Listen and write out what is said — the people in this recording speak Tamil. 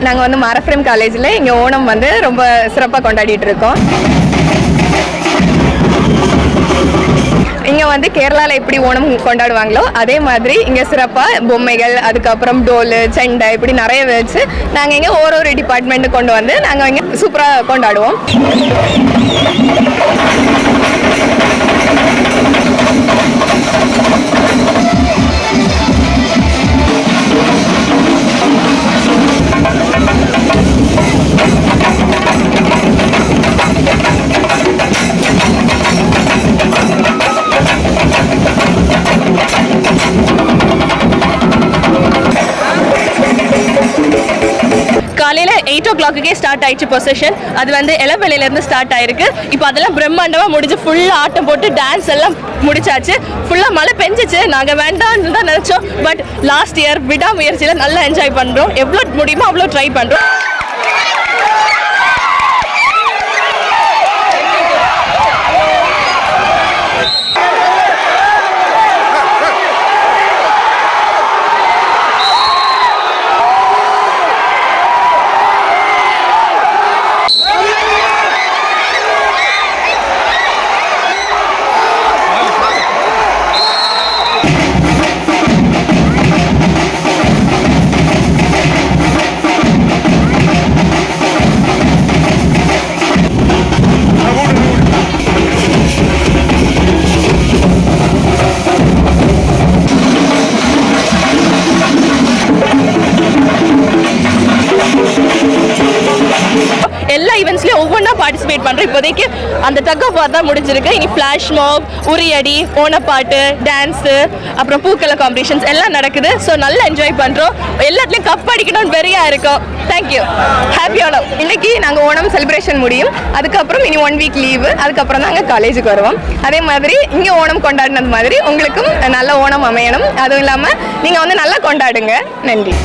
நாங்கள் வந்து மரஃப்ரேம் காலேஜில் இங்கே ஓணம் வந்து ரொம்ப சிறப்பாக கொண்டாடிட்டு இருக்கோம். இங்கே வந்து கேரளாவில் எப்படி ஓணம் கொண்டாடுவாங்களோ அதே மாதிரி இங்கே சிறப்பாக பொம்மைகள், அதுக்கப்புறம் டோலு, செண்டை இப்படி நிறைய வச்சு நாங்கள் இங்கே ஒரு டிபார்ட்மெண்ட்டு கொண்டு வந்து நாங்கள் இங்கே சூப்பராக கொண்டாடுவோம். காலையில் 8 o'clock ஸ்டார்ட் ஆயிடுச்சு பொசஷன். அது வந்து இளவேளையிலேருந்து ஸ்டார்ட் ஆயிருக்கு. இப்போ அதெல்லாம் பிரம்மாண்டமாக முடிஞ்சு ஃபுல்லாக ஆட்டம் போட்டு டான்ஸ் எல்லாம் முடிச்சாச்சு. ஃபுல்லாக மழை பெஞ்சிச்சு. நாங்கள் வேண்டாம்னு தான் நினச்சோம். பட் லாஸ்ட் இயர் விடாமுயற்சியில் நல்லா என்ஜாய் பண்ணுறோம். எவ்வளோ முடியுமோ அவ்வளோ ட்ரை பண்ணுறோம். எல்லா ஈவெண்ட்ஸ்லையும் ஒவ்வொன்றா பார்ட்டிசிபேட் பண்ணுறோம். இப்போதைக்கு அந்த டக் ஆஃப் வார் தான் முடிஞ்சிருக்கு. இனி ஃப்ளாஷ் மாப், உரியடி, ஓணப்பாட்டு, டான்ஸு, அப்புறம் பூக்கலை காம்படிஷன்ஸ் எல்லாம் நடக்குது. ஸோ நல்லா என்ஜாய் பண்ணுறோம். எல்லாத்துலேயும் கப் அடிக்கணும்னு வெறியா இருக்கும். தேங்க்யூ. ஹாப்பி ஓணம். இன்னைக்கு நாங்கள் ஓணம் செலிப்ரேஷன் முடியும். அதுக்கப்புறம் இனி 1 week லீவு. அதுக்கப்புறம் நாங்கள் காலேஜுக்கு வருவோம். அதே மாதிரி இங்கே ஓணம் கொண்டாடினது மாதிரி உங்களுக்கும் நல்ல ஓணம் அமையணும். அதுவும் இல்லாமல் நீங்கள் வந்து நல்லா கொண்டாடுங்க. நன்றி.